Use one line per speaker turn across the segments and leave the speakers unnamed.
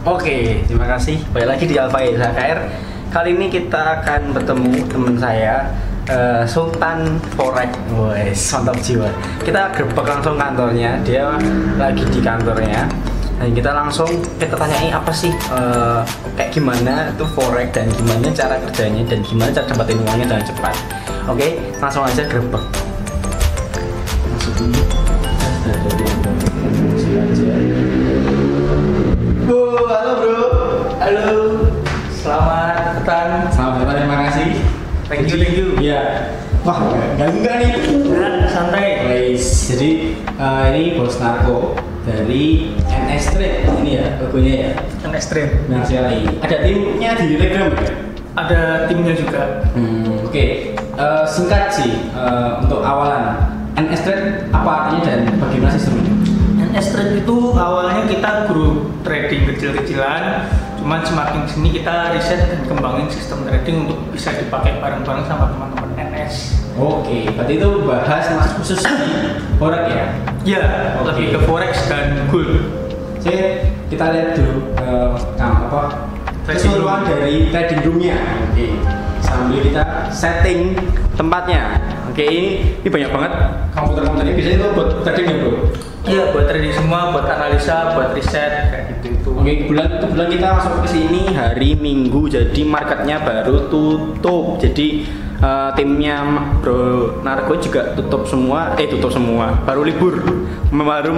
Oke, terima kasih. Balik lagi di Alfa KR. Kali ini kita akan bertemu teman saya, Sultan Forex. Wes, mantap jiwa. Kita gerbek langsung kantornya. Dia lagi di kantornya. Dan kita tanyai apa sih, kayak gimana tuh Forex dan gimana cara kerjanya dan gimana cara dapetin uangnya dengan cepat. Oke, langsung aja gerbek.
Halo bro.
Halo.
Selamat datang.
Terima kasih. Thank you.
Iya.
Wah, enggak nih.
Santai.
Guys, jadi ini bos narko dari NS Trade ini ya, logonya ya.
NS Trade.
Benar sekali. Ada timnya di Telegram ya?
Ada timnya juga.
Oke. Singkat sih untuk awalan NS Trade apa artinya dan bagaimana sistemnya?
NS Trade itu awalnya kita grup trading kecil-kecilan, cuman semakin sini kita riset dan kembangin sistem trading untuk bisa dipakai bareng-bareng sama teman-teman NS.
Oke, berarti itu bahas masuk khusus di Forex ya?
Ya,
Oke.
lebih ke Forex dan gold.
Kita lihat dulu keseluruhan dari trading roomnya. Oke, sambil kita setting tempatnya. Oke, ini banyak banget komputer-komputernya. Biasanya itu buat trading ya bro?
Iya, buat trading semua, buat analisa, buat riset kayak gitu.
Oke, kebetulan kita masuk ke sini hari Minggu, jadi marketnya baru tutup. Jadi timnya Bro Narko juga tutup semua, baru libur, baru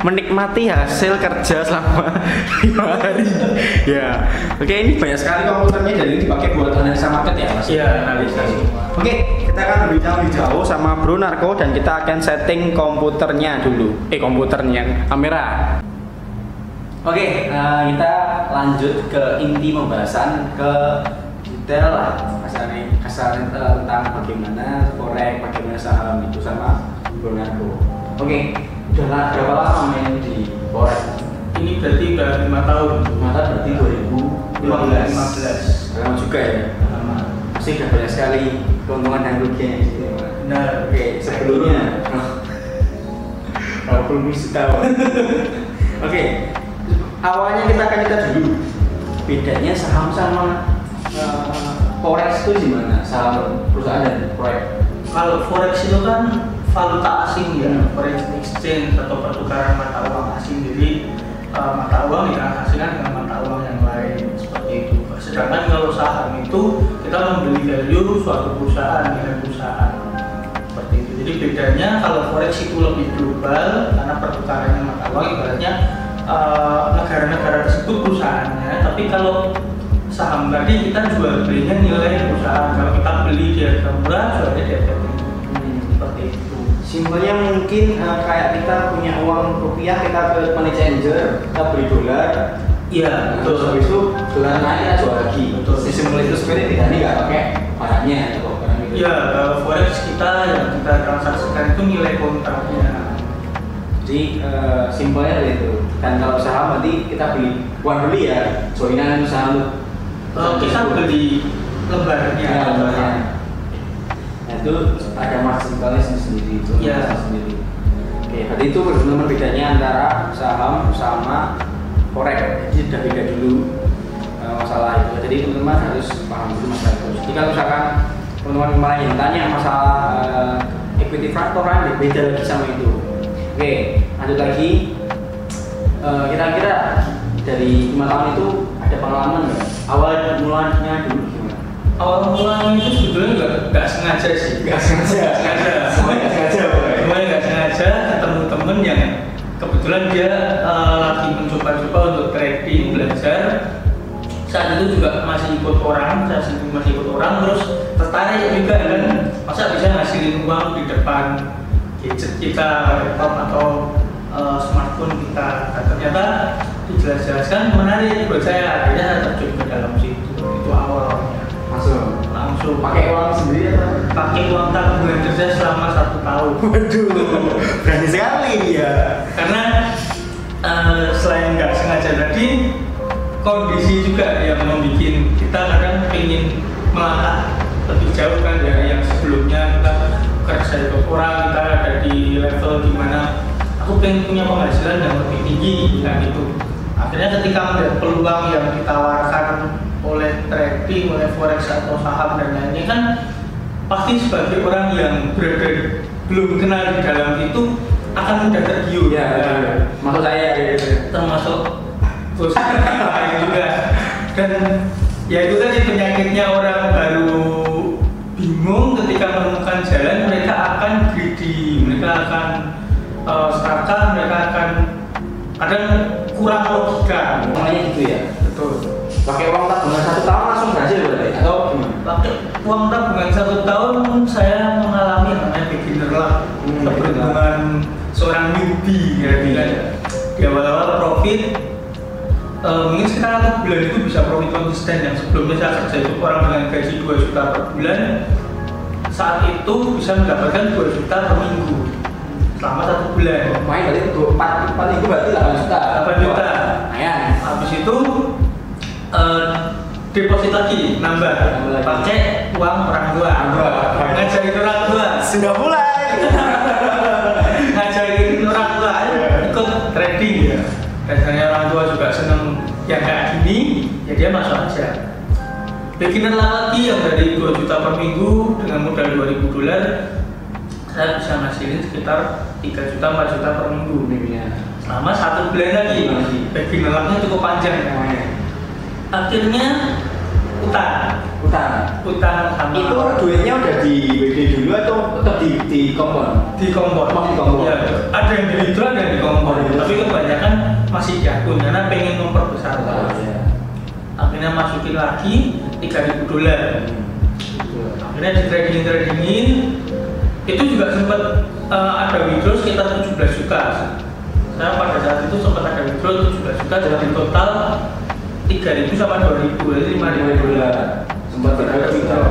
menikmati hasil kerja selama 5 hari. Ya, oke, ini banyak sekali komputernya dan ini dipakai buat analisa market ya Mas?
Iya, analisa semua.
Oke, kita akan berbincang lebih jauh sama Bro Narko dan kita akan setting komputernya dulu. Kamera. Oke, kita lanjut ke inti pembahasan, ke detail lah kasarnya tentang bagaimana Forex, bagaimana saham itu sama Bro Narko. Oke, udah berapa lama main di Forex?
Ini berarti udah 5 tahun.
Berarti 2015. Lama juga ya?
Lama.
Masih udah banyak sekali keuntungan dan ruginya di sini.
Benar.
Oke, sebelumnya belum tahu. Oke, awalnya kita akan lihat dulu bedanya saham sama Forex itu gimana? Saham perusahaan dan Forex.
Kalau Forex itu kan valuta asing ya, foreign exchange atau pertukaran mata uang asing. Jadi mata uang ditransaksikan dengan mata uang yang lain seperti itu. Sedangkan kalau saham itu kita membeli value suatu perusahaan dengan perusahaan seperti itu. Jadi bedanya kalau Forex itu lebih global karena pertukarannya mata uang, ibaratnya negara-negara tersebut perusahaannya. Tapi kalau saham tadi kita jual belinya nilai perusahaan. Kalau kita beli di harga murah, jualnya di harga tinggi. Seperti itu.
Simpelnya mungkin kayak kita punya uang rupiah, kita ke money changer, kita beli dolar.
Iya,
Terus
betul.
habis itu dolar naik kita jual lagi.
Betul.
Simpel itu sebenarnya tidak nih nggak pakai barangnya atau barang gitu.
Iya, kalau Forex kita yang kita transaksikan itu nilai kontraknya.
Jadi simpelnya dari itu. Dan kalau saham berarti kita bukan beli ya, joinan saham.
Kita beli lembarnya.
Ya, lembarnya. Nah, itu ada margin call-nya sendiri, itu
Iya.
sendiri. Oke, berarti itu benar-benar bedanya antara saham sama Forex. Jadi sudah beda dulu masalah itu. Jadi teman-teman harus paham dulu masalah itu. Jadi kalau misalkan teman-teman kemarin yang tanya masalah equity factor beda lagi sama itu. Oke, lanjut lagi. Kira-kira dari 5 tahun itu ada pengalaman nggak? Awal mulanya dulu gimana?
Awal mulanya itu sebetulnya nggak sengaja sih.
Nggak sengaja. Semuanya nggak sengaja.
Semuanya nggak sengaja ketemu temen yang kebetulan dia lagi mencoba-coba untuk trading, belajar. Saat itu juga masih ikut orang, terus tertarik juga kan, masa bisa ngasilin uang di depan gadget kita, laptop atau smartphone kita. Nah, ternyata dijelaskan menarik buat saya, akhirnya saya terjun ke dalam situ. Itu awalnya. Langsung
Pakai uang sendiri atau?
pakai uang tabungan kerja selama 1 tahun.
Waduh, berani sekali dia.
Karena selain nggak sengaja tadi, kondisi juga yang membuat kita kadang ingin melangkah lebih jauh kan dari yang sebelumnya. Kita kerja di orang, kita ada di level dimana aku pengen punya penghasilan yang lebih tinggi, kan itu. Akhirnya ketika melihat peluang yang ditawarkan oleh trading, oleh forex atau saham dan lainnya kan pasti sebagai orang yang berada belum kenal di dalam itu akan mudah tergiur.
Ya, maksud saya gitu.
Termasuk bos lain juga. Dan ya itu tadi penyakitnya orang baru bingung ketika menemukan jalan, mereka akan greedy, mereka akan serakah, mereka akan kadang kurang logika.
Namanya gitu ya.
Betul.
Pakai uang tabungan 1 tahun langsung berhasil berarti atau gimana?
Pakai uang tabungan 1 tahun saya mengalami namanya beginner lah, keberuntungan seorang newbie kira-kira. Di awal-awal profit, mungkin sekarang 1 bulan itu bisa profit konsisten. Yang sebelumnya saya kerja itu orang dengan gaji 2 juta per bulan, saat itu bisa mendapatkan 2 juta per minggu selama 1 bulan.
Main berarti 4 minggu berarti 8 juta.
8 juta.
Lumayan.
Habis itu deposit lagi, nambah pakai uang orang tua. Ngajarin orang tua.
Sudah mulai.
Ngajarin orang tua ikut trading ya. Biasanya orang tua juga seneng yang kayak gini, ya dia masuk aja. Beginner lagi yang dari 2 juta per minggu dengan modal 2.000 dolar, saya bisa ngasilin sekitar 3 juta 4 juta per minggu selama 1 bulan lagi. Beginner lagi cukup panjang namanya. Akhirnya utang sama
itu duitnya udah di WD dulu atau tetap di kompon?
di kompor.
Ya,
ada yang di withdraw, ada yang di kompor. Tapi kebanyakan masih jatuh karena pengen memperbesar terus. Akhirnya masukin lagi 3.000 dolar. Akhirnya di tradingin itu juga sempat ada withdraw sekitar 17 juta. Saya pada saat itu sempat ada withdraw 17 juta, jadi total 3.000 sama 2.000, jadi 5.000 dolar.
Sempat ada withdraw.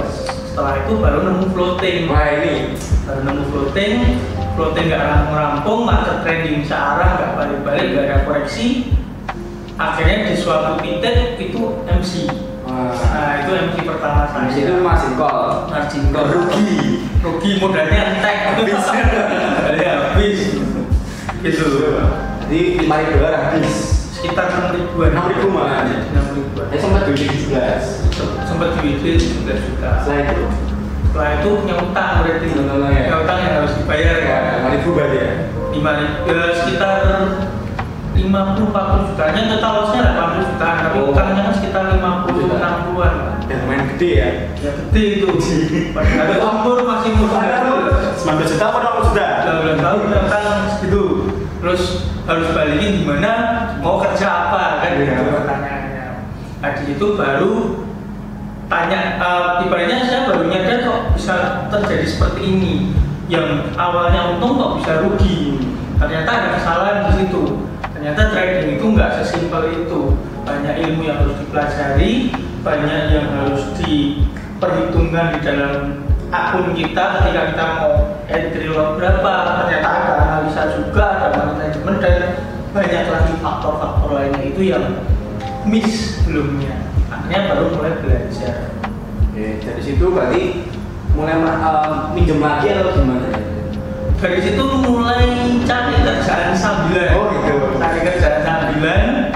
Setelah itu baru nemu floating.
Wah ini
Baru nemu floating nggak rampung-rampung, market trending searah, nggak balik-balik, nggak ada koreksi. Akhirnya di suatu titik itu MC. Nah itu MC pertama saya.
MC itu margin call.
Rugi modalnya entek. Habis. Gitu.
Jadi 5.000 dolar habis.
Sekitar 6.000-an.
6.000 malah.
6.000-an.
Sempat duit 17.
Sempat duit 17 juta.
Setelah
itu punya utang berarti.
Ya.
Punya utang yang harus dibayar ya.
5.000 berarti ya.
5.000 sekitar 50-40 jutanya, total lossnya 80 jutaan, tapi utangnya kan sekitar 50-60-an.
Dan lumayan gede ya.
Ya gede itu. Padahal umur masih muda.
19 juta apa 20 juta?
19 tahun utang segitu. Terus harus balikin gimana? Mau kerja apa kan? Gitu pertanyaannya. Nah di situ baru tanya, ibaratnya saya baru nyadar kok bisa terjadi seperti ini. Yang awalnya untung kok bisa rugi. Ternyata ada kesalahan di situ. Ternyata trading itu nggak sesimpel itu. Banyak ilmu yang harus dipelajari, banyak yang harus diperhitungkan di dalam akun kita ketika kita mau entry lot berapa. Ternyata ada analisa juga, ada manajemen, dan banyak lagi faktor-faktor lainnya itu yang miss sebelumnya. Akhirnya baru mulai belajar.
Oke, dari situ berarti mulai minjem lagi atau gimana?
Dari situ mulai cari kerjaan sambilan.
Oh gitu.
Cari kerjaan sambilan,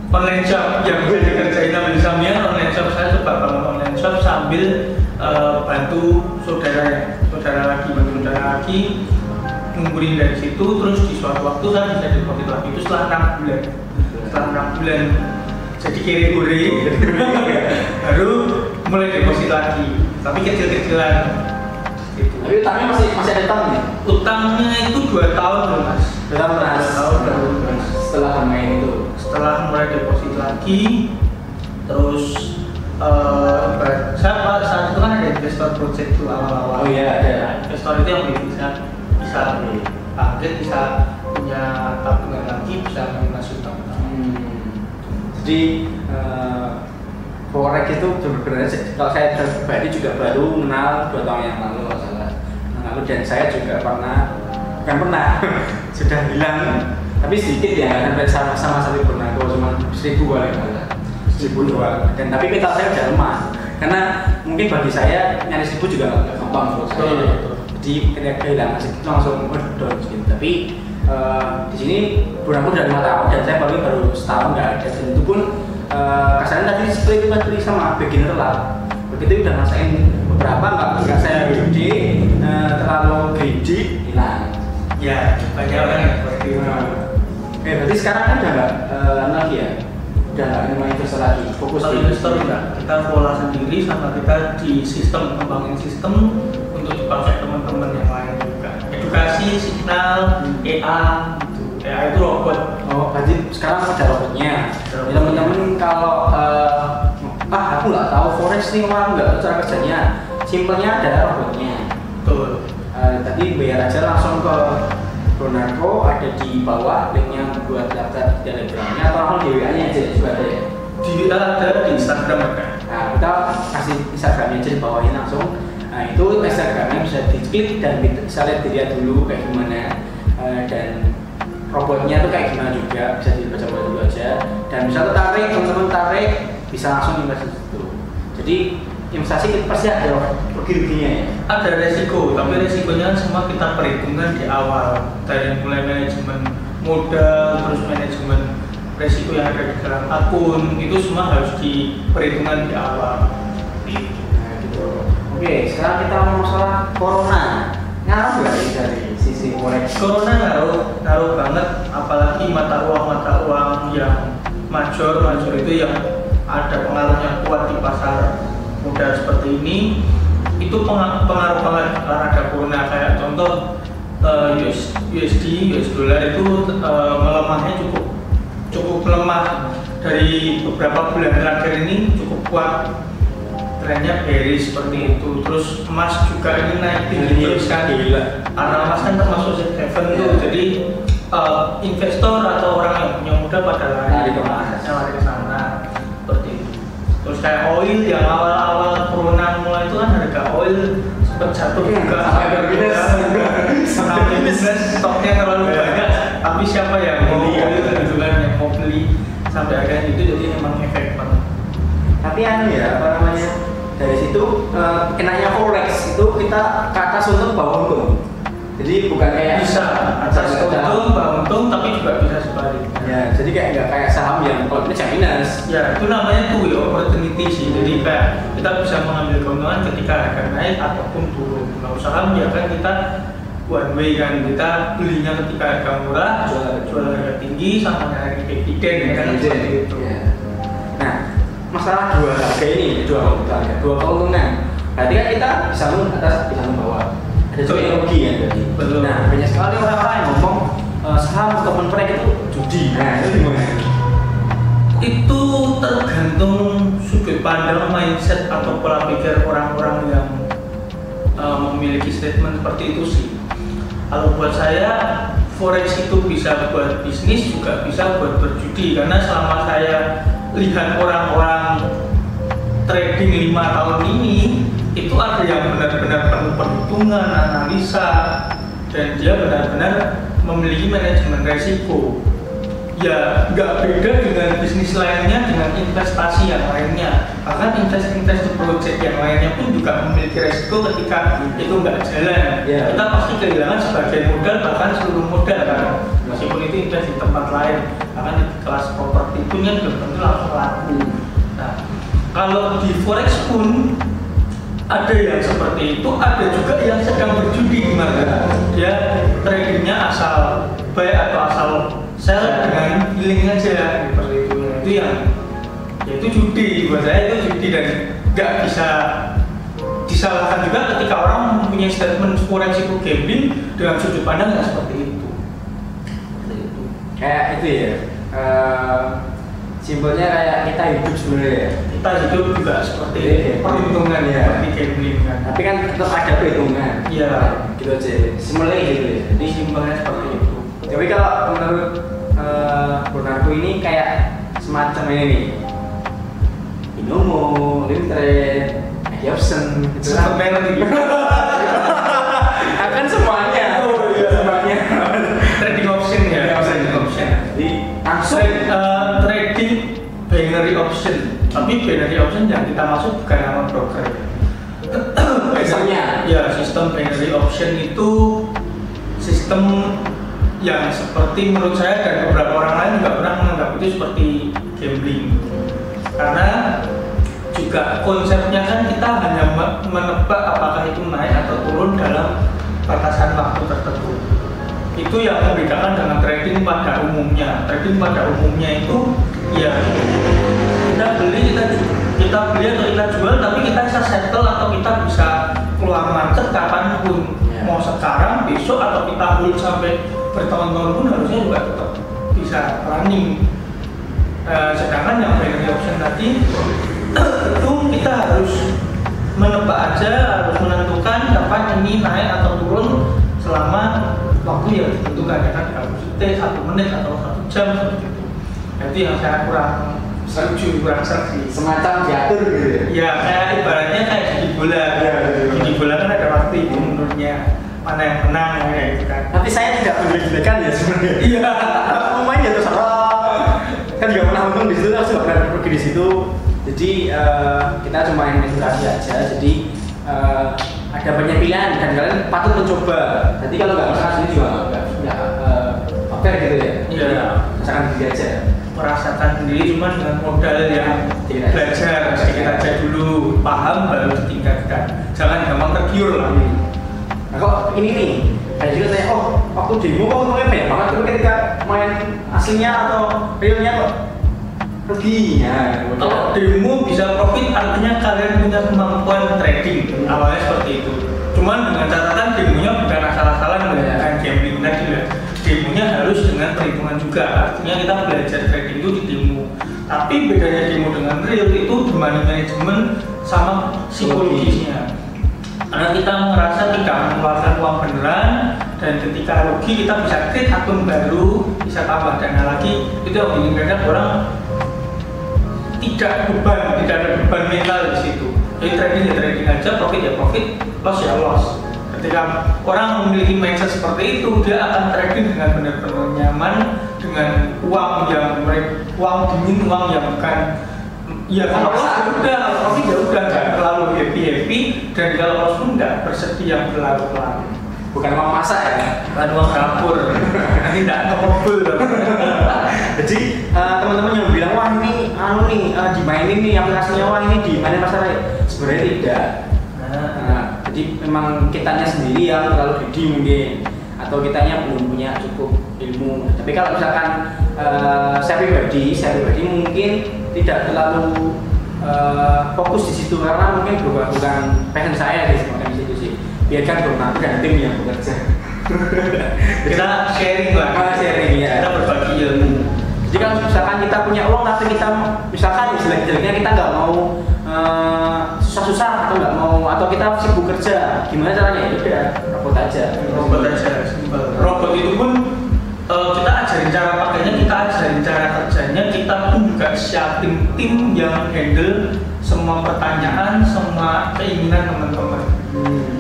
online shop yang gue dikerjain sambil sambilan. Online shop saya coba bangun online shop sambil bantu saudara lagi ngumpulin dari situ. Terus di suatu waktu saya bisa deposit lagi itu setelah 6 bulan. Setelah 6 bulan jadi kiri baru mulai deposit lagi, tapi kecil-kecilan.
Tapi utangnya masih ada utangnya?
Utangnya itu 2 tahun loh mas.
2 tahun mas.
2 tahun baru mas.
Setelah bermain itu.
Setelah mulai deposit lagi, terus saya pada saat itu kan ada investor project itu awal-awal.
Oh iya ada.
Investor itu yang bisa bangkit, bisa punya tabungan lagi, bisa masuk utang.
Jadi forex itu sebenarnya kalau saya pribadi juga baru kenal 2 tahun yang lalu dan saya juga bukan pernah sudah bilang, tapi sedikit ya, sampai sama sekali pernah kalau cuma 1.000 kali 1.000 doang. Dan tapi mental saya udah lemah karena mungkin bagi saya nyari 1.000 juga nggak gampang menurut saya. Jadi ketika kehilangan segitu langsung down gitu. Tapi Di sini bulanku udah 5 tahun dan saya baru setahun nggak ada, dan itu pun kasarnya tadi seperti itu sama beginner lah. Begitu udah ngerasain beberapa nggak saya gede, terlalu gede hilang.
Ya, banyak orang yang seperti itu.
Berarti sekarang kan udah nggak lagi ya? Udah nggak memang investor lagi, fokus
Kalau
di
investor enggak, kita pola sendiri sama kita di sistem, kembangin sistem untuk dipakai teman-teman yang lain juga. Edukasi, signal, EA, gitu. EA itu robot.
Oh, berarti sekarang ada robotnya. Ya, teman-teman kalau aku nggak tahu forex nih orang nggak tahu cara kerjanya. Simpelnya ada robotnya.
Betul.
Tadi bayar aja langsung ke Bronarko, ada di bawah linknya buat daftar di Telegramnya atau langsung di WA-nya aja juga ada ya?
Di WA ada, di Instagram ada.
Nah, kita kasih Instagramnya aja di bawahnya langsung. Nah, itu Instagramnya bisa diklik dan bisa lihat dilihat dulu kayak gimana, dan robotnya tuh kayak gimana juga bisa dibaca-baca dulu aja, dan bisa tertarik, teman-teman tarik bisa langsung investasi di situ. Jadi investasi kita pasti ada rugi-ruginya ya.
Ada resiko, tapi resikonya semua kita perhitungkan di awal, dari mulai manajemen modal, terus manajemen resiko yang ada di dalam akun, itu semua harus diperhitungkan di awal.
Nah, gitu. Oke, sekarang kita ngomong masalah corona. Ngaruh nggak nih dari sisi forex?
Corona ngaruh banget, apalagi mata uang yang major itu yang ada pengaruhnya kuat di pasar modal seperti ini, itu pengaruh banget karena ada corona. Kayak contoh USD, US dollar itu melemahnya cukup melemah dari beberapa bulan terakhir ini, cukup kuat trennya bearish seperti itu. Terus emas juga ini naik tinggi terus kan, karena emas kan termasuk safe haven tuh, jadi investor atau orang yang punya modal pada lari ke sana seperti itu. Terus kayak oil yang awal-awal corona mulai itu kan harga oil sempat jatuh juga sampai minus, stoknya terlalu banyak, tapi siapa yang mau oil gitu kan, yang mau beli sampai akhirnya itu, jadi memang efek banget.
Tapi ya apa namanya, dari situ kenanya forex itu kita ke atas untuk bawa untung. Jadi bukan kayak
bisa atas untung, bawa untung, tapi juga bisa sebaliknya.
Ya, jadi nggak kayak saham yang kalau ini minus.
Ya, itu namanya tuh opportunity sih. Jadi kayak kita bisa mengambil keuntungan ketika harga naik ataupun turun. Kalau saham ya kan kita one way kan, kita belinya ketika harga murah, jual harga tinggi, sama narik dividen ya kan seperti itu.
Ya. Nah, masalah dua harga ini, dua keuntungan. Berarti kan kita bisa atas, bisa bawah. Ada juga yang rugi ya berarti.
Betul.
Nah, banyak sekali orang-orang yang ngomong saham ataupun proyek itu judi. Nah, itu gimana?
Itu tergantung sudut pandang, mindset atau pola pikir orang-orang yang memiliki statement seperti itu sih. Kalau buat saya, forex itu bisa buat bisnis, juga bisa buat berjudi. Karena selama saya lihat orang-orang trading 5 tahun ini, itu ada yang benar-benar penuh perhitungan, analisa, dan dia benar-benar memiliki manajemen resiko. Ya nggak beda dengan bisnis lainnya, dengan investasi yang lainnya. Bahkan investasi project yang lainnya pun juga memiliki resiko ketika itu nggak jalan.
Yeah.
Kita pasti kehilangan sebagian modal, bahkan seluruh modal kan. Meskipun itu invest di tempat lain, bahkan di kelas properti pun kan belum tentu langsung laku. Nah, kalau di forex pun ada yang seperti itu, ada juga yang sedang berjudi di market. Dia tradingnya asal buy atau asal sell dengan feeling aja seperti itu. Itu yang ya itu judi, buat saya itu judi, dan nggak bisa disalahkan juga ketika orang mempunyai statement forex itu gambling dengan sudut pandang nggak seperti itu.
Kayak itu ya, simpelnya kayak kita hidup sebenarnya ya.
Kita hidup juga seperti
perhitungan ya,
seperti gambling kan.
tapi kan tetap ada perhitungan.
Iya.
Gitu aja, simpelnya gitu ya. Jadi simpelnya seperti itu. Tapi kalau menurut Bronarko ini kayak semacam ini nih, Binomo, Limtrade, option gitu kan. Akan semuanya.
Oh iya,
semuanya.
Trading option ya. Trading option.
Jadi langsung
trading binary option. Tapi binary option yang kita maksud bukan nama broker.
Sistemnya.
Ya, sistem binary option itu sistem yang seperti menurut saya dan beberapa orang lain juga pernah menganggap itu seperti gambling. Karena juga konsepnya kan kita hanya menebak apakah itu naik atau turun dalam batasan waktu tertentu. Itu yang membedakan dengan trading pada umumnya. Trading pada umumnya itu ya kita beli atau kita jual, tapi kita bisa settle atau kita bisa keluar market kapanpun, mau sekarang, besok, atau kita hold sampai bertahun-tahun pun harusnya juga tetap bisa running. Sedangkan yang binary option tadi itu kita harus menebak aja, harus menentukan kapan ini naik atau turun selama waktu yang ditentukan, ya kan, kalau detik, 1 menit atau 1 jam seperti itu. Jadi yang saya kurang setuju, kurang seksi.
Semacam diatur gitu ya?
Ya, kayak ibaratnya kayak judi bola. Judi bola kan ada waktu itu menurutnya mana yang menang kayak gitu kan.
Tapi saya tidak menjelek-jelekan ya sebenarnya.
Iya.
Mau main ya terus kan juga pernah untung di situ, aku juga pernah pergi di situ. Jadi kita cuma main edukasi aja. Jadi ada banyak pilihan dan kalian patut mencoba. Jadi kalau nggak pernah sini juga nggak fair gitu ya.
Iya.
Rasakan diri aja.
Merasakan sendiri cuma dengan modal yang belajar sedikit aja dulu, paham baru ditingkatkan. Jangan gampang tergiur lah.
Nah kok ini nih, ada juga tanya, oh waktu demo kok untungnya banyak banget, tapi ketika main aslinya atau realnya kok ruginya.
Kalau demo bisa profit artinya kalian punya kemampuan trading, awalnya seperti itu. Cuman dengan catatan demonya bukan asal-asalan dengan gambling tadi lah. Demonya harus dengan perhitungan juga, artinya kita belajar trading itu di demo. Tapi bedanya demo dengan real itu di money management sama psikologisnya. Karena kita merasa tidak mengeluarkan uang beneran, dan ketika rugi kita bisa create akun baru, bisa tambah dana lagi. Itu yang menginginkan orang tidak ada beban mental di situ. Jadi trading ya trading aja, profit ya profit, loss ya loss. Ketika orang memiliki mindset seperti itu, dia akan trading dengan benar-benar nyaman, dengan uang dingin, uang yang bukan. Ya kalau loss udah, kalau profit ya udah, nggak terlalu happy, dan kalau loss pun nggak bersedih yang berlarut-larut.
Bukan uang masak ya,
bukan uang dapur, nanti nggak kebobol.
Jadi teman-teman yang bilang wah ini dimainin nih aplikasinya, wah ini dimainin masalahnya, sebenarnya tidak. Jadi memang kitanya sendiri yang terlalu gede mungkin, atau kitanya belum punya cukup ilmu. Tapi kalau misalkan saya pribadi mungkin tidak terlalu fokus di situ, karena mungkin bukan passion saya di situ sih. Biarkan bermanfaat dan tim yang bekerja.
Kita sharing lah.
Sharing ya.
Kita berbagi ilmu.
Jadi kalau misalkan kita punya uang tapi kita misalkan jelek-jeleknya kita nggak mau susah-susah atau kita sibuk kerja, gimana caranya? Itu ya robot aja.
Robot itu pun kita ajarin cara pakainya, kita ajarin cara kerjanya, kita pun juga siapin tim yang handle semua pertanyaan, semua keinginan teman-teman.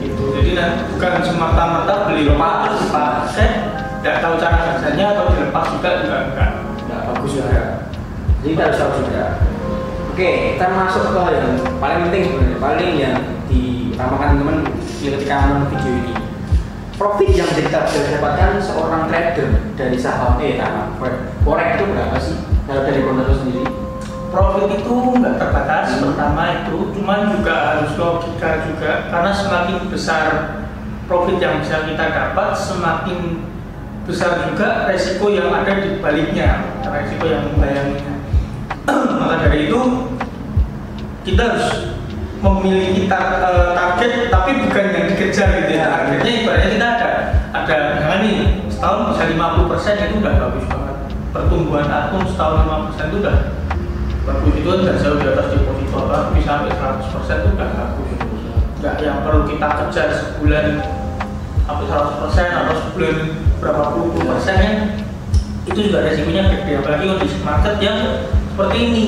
Gitu. Jadi bukan semata-mata beli robot terus dipakai, nggak tahu cara kerjanya atau dilepas juga enggak bagus juga.
Jadi kita harus tahu juga. Oke, kita masuk ke yang paling penting sebenarnya, paling yang diutamakan teman-teman ketika menonton video ini. Profit yang kita bisa dapatkan seorang trader dari saham forex itu berapa sih? Kalau dari Ronaldo sendiri?
Profit itu nggak terbatas, pertama itu, cuman juga harus logika juga, karena semakin besar profit yang bisa kita dapat, semakin besar juga resiko yang ada di baliknya, resiko yang membayanginya. Maka dari itu kita harus memiliki target, tapi bukan yang dikejar gitu ya. Targetnya ibaratnya kita ada misalnya nih, setahun bisa 50% itu udah bagus banget. Pertumbuhan akun setahun 5% itu udah bagus, itu nggak jauh di atas deposito, bisa sampai 100% itu udah bagus. Nggak yang perlu kita kejar sebulan sampai 100% atau sebulan berapa puluh persennya, itu juga resikonya gede. Apalagi kondisi market yang seperti ini,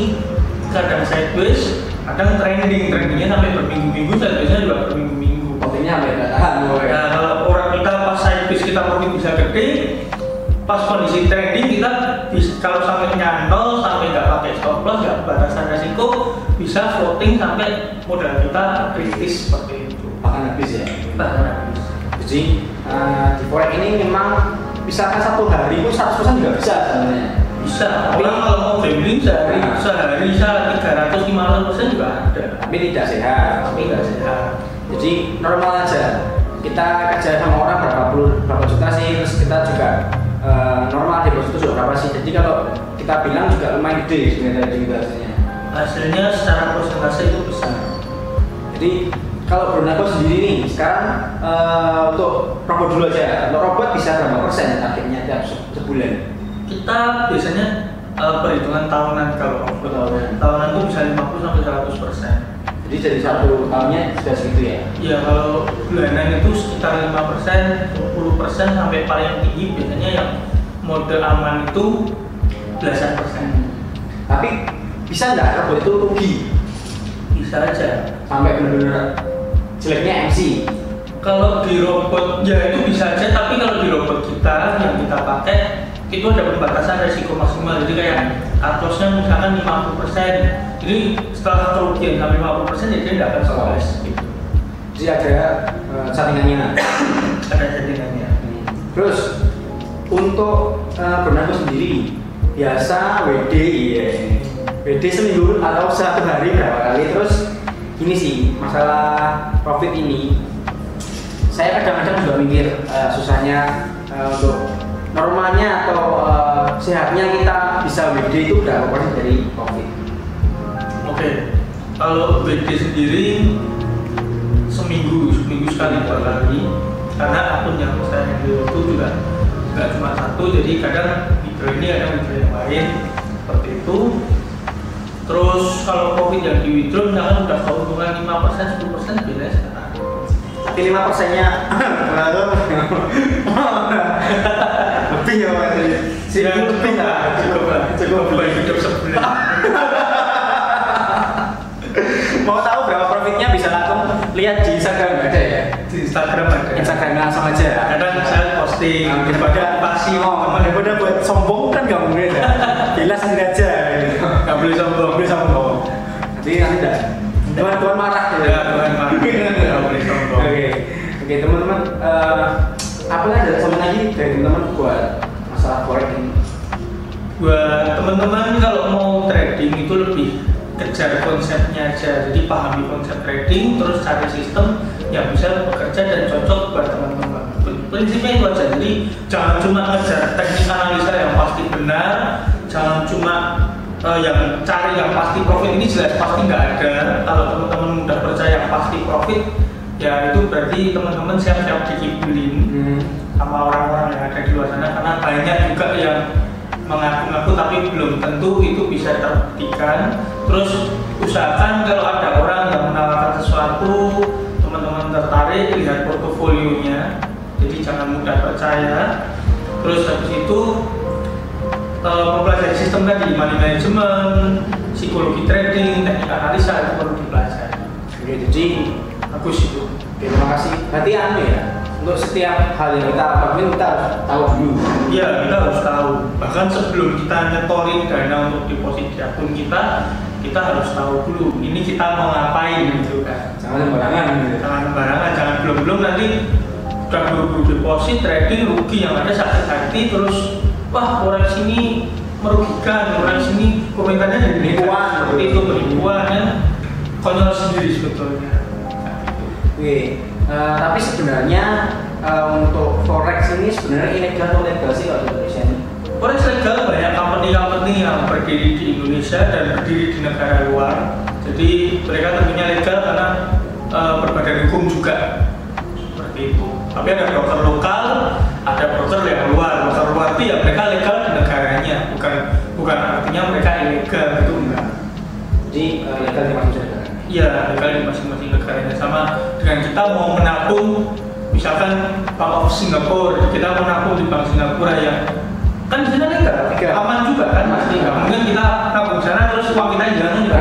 kadang sideways, kadang trendingnya sampai berminggu-minggu, sidewaysnya juga berminggu-minggu.
Profitnya sampai nggak tahan.
Nah, kalau orang kita pas sideways kita profit bisa gede, pas kondisi trending kita bisa, kalau sampai nyantol, sampai nggak pakai stop loss, nggak batasan resiko, bisa floating sampai modal kita kritis seperti itu.
Bahkan habis ya.
Bahkan habis.
Jadi di forex ini memang misalkan satu hari itu 100% juga bisa sebenarnya.
Bisa. Orang kalau mau gambling sehari 300-500% juga ada.
Tapi tidak sehat. Jadi normal aja. Kita kerja sama orang berapa juta sih, terus kita juga normal deposit itu berapa sih. Jadi kalau kita bilang juga lumayan gede sebenarnya gitu hasilnya.
Hasilnya secara persentase itu besar.
Jadi kalau Bronako sendiri nih sekarang untuk robot dulu aja. Untuk robot bisa berapa persen targetnya tiap sebulan?
Kita biasanya perhitungan tahunan kalau tahunan itu bisa 50-100%.
Jadi dari satu tahunnya sudah segitu ya?
Iya, kalau bulanan itu sekitar 5%, 10% sampai paling tinggi biasanya yang mode aman itu belasan persen.
Tapi bisa nggak robot itu rugi?
Bisa aja.
Sampai benar-benar jeleknya MC?
Kalau di robot ya itu bisa aja, tapi kalau di robot kita yang kita pakai itu ada pembatasan resiko maksimal. Jadi kayak cut-loss-nya misalkan 50%. Jadi setelah kerugian sampai 50% ya dia tidak akan stres gitu.
Jadi ada settingannya.
Ada settingannya.
Terus untuk Bronako sendiri biasa WD ya. WD seminggu atau satu hari berapa kali? Terus ini sih masalah profit ini. Saya kadang-kadang juga mikir susahnya untuk normalnya atau sehatnya kita bisa WD itu berapa persen dari profit?
Oke, kalau WD sendiri seminggu sekali 2 kali, karena akun yang saya handle itu juga nggak cuma satu, jadi kadang video ini ada video yang lain seperti itu. Terus kalau profit yang di withdraw misalkan udah keuntungan 5%, 10% biasanya sekarang.
Tapi 5%-nya lebih ya Mas? Lebih nggak? Cukup
buat hidup sebulan.
Mau tahu berapa profitnya bisa langsung lihat di Instagram ada ya?
Di Instagram ada.
Instagram langsung aja.
Kadang saya posting daripada pasti
daripada buat sombong kan nggak mungkin ya. Jelas sendiri aja.
Nggak boleh sombong.
Nanti enggak. Tuan marah
ya. Tuan marah. Nggak boleh sombong.
Oke teman-teman. Apa ada sama lagi dari teman-teman buat masalah forex ini?
Buat teman-teman kalau mau trading itu lebih kejar konsepnya aja, jadi pahami konsep trading, terus cari sistem yang bisa bekerja dan cocok buat teman-teman. Prinsipnya itu aja, jadi jangan cuma ngejar teknik analisa yang pasti benar, jangan cuma yang cari yang pasti profit ini jelas pasti nggak ada. Kalau teman-teman udah percaya yang pasti profit, ya itu berarti teman-teman siap-siap dikibulin sama orang-orang yang ada di luar sana, karena banyak juga yang mengaku-ngaku tapi belum tentu itu bisa terbuktikan. Terus usahakan kalau ada orang yang menawarkan sesuatu, teman-teman tertarik, lihat portofolionya, jadi jangan mudah percaya. Terus habis itu mempelajari sistem tadi, money management, psikologi trading, teknik analisa itu perlu dipelajari.
Oke, jadi
bagus itu.
Oke, terima kasih. Berarti ya, untuk setiap hal yang kita lakukan kita harus tahu dulu.
Iya, kita harus tahu. Bahkan sebelum kita nyetorin dana untuk deposit di akun kita harus tahu dulu ini kita mau ngapain gitu kan.
Jangan sembarangan.
Jangan belum nanti udah buru-buru deposit, trading rugi, yang ada sakit hati, terus wah orang sini merugikan, orang sini komentarnya dari
penipuan,
seperti itu penipuan ya, konyol sendiri sebetulnya.
Oke, tapi sebenarnya untuk forex ini sebenarnya ilegal atau legal sih kalau di Indonesia ini?
Forex legal, banyak company yang berdiri di Indonesia dan berdiri di negara luar. Jadi mereka tentunya legal karena berbadan hukum juga seperti itu. Tapi ada broker lokal, ada broker yang luar. Broker luar itu ya mereka legal di negaranya, bukan artinya mereka ilegal, itu enggak.
Jadi legal di masing-masing negara?
Iya, legal di masing-masing negaranya. Sama dengan kita mau menabung, misalkan Bank of Singapore, kita mau menabung di Bank Singapura ya, kan di sana legal, aman juga kan pasti. Nggak mungkin kita nabung sana terus uang kita hilang juga.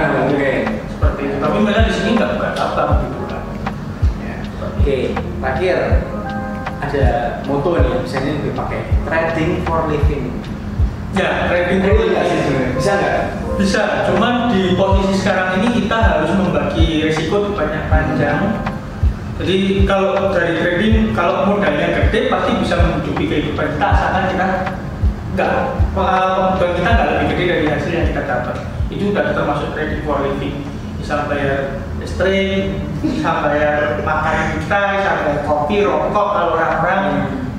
Seperti itu. Tapi mereka di sini nggak buka cabang gitu kan.
Ya. Oke, terakhir ada moto nih misalnya dipakai trading for living.
Ya, trading for living
bisa nggak?
Bisa. Cuman di posisi sekarang ini kita harus membagi risiko banyak panjang. Jadi kalau dari trading, kalau modalnya gede pasti bisa mencukupi gede beban kita asalkan kita nggak beban kita nggak lebih gede dari hasil yang kita dapat. Itu udah termasuk trading for living. Bisa bayar listrik, bisa bayar makanan kita, bisa bayar kopi, rokok kalau orang-orang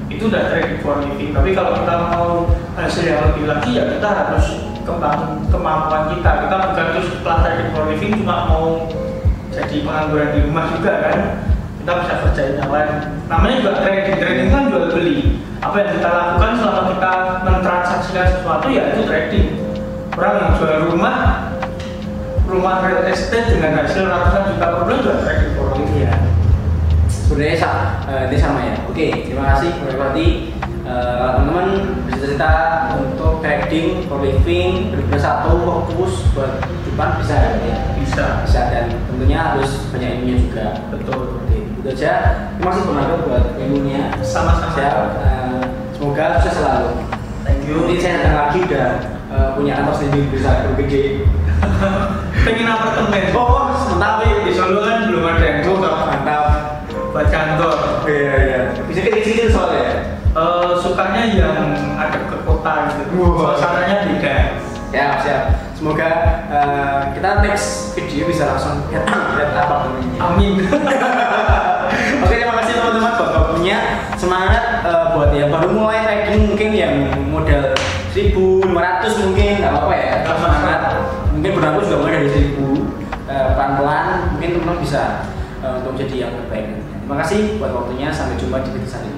itu udah trading for living. Tapi kalau kita mau hasil yang lebih lagi ya kita harus kembangin kemampuan kita. Kita bukan terus setelah trading for living cuma mau jadi pengangguran di rumah juga kan. Kita bisa kerjain yang lain. Namanya juga trading kan jual beli. Apa yang kita lakukan selama kita mentransaksikan sesuatu ya itu trading. Orang yang jual rumah real estate dengan hasil ratusan juta per bulan juga trading for living.
Iya. Sebenarnya ini sama ya. Oke, terima kasih. Berarti teman-teman bercita-cita untuk trading for living benar-benar satu fokus buat depan bisa ya? Bisa dan tentunya harus banyak ilmunya juga.
Betul.
Oke, itu aja. Terima kasih banyak buat ilmunya.
Sama-sama.
Semoga sukses selalu.
Thank you.
Nanti saya datang lagi udah punya kantor sendiri bisa gede.
Pengen apartemen.
Oh, mantap.
Di Solo kan belum ada yang buka.
Mantap.
Buat kantor.
Iya. Bisa kecil-kecil soalnya.
Sukanya yang ada ke kota gitu. Suasananya beda.
Siap. Semoga kita next video bisa langsung lihat apartemennya.
Amin.
Oke, terima kasih teman-teman buat waktunya. Semangat buat yang baru mulai trading mungkin yang modal 1.500 mungkin nggak apa-apa ya. Semangat. Mungkin berlaku juga mulai dari 1.000 pelan-pelan. Mungkin teman-teman bisa untuk menjadi yang terbaik. Terima kasih buat waktunya. Sampai jumpa di video selanjutnya.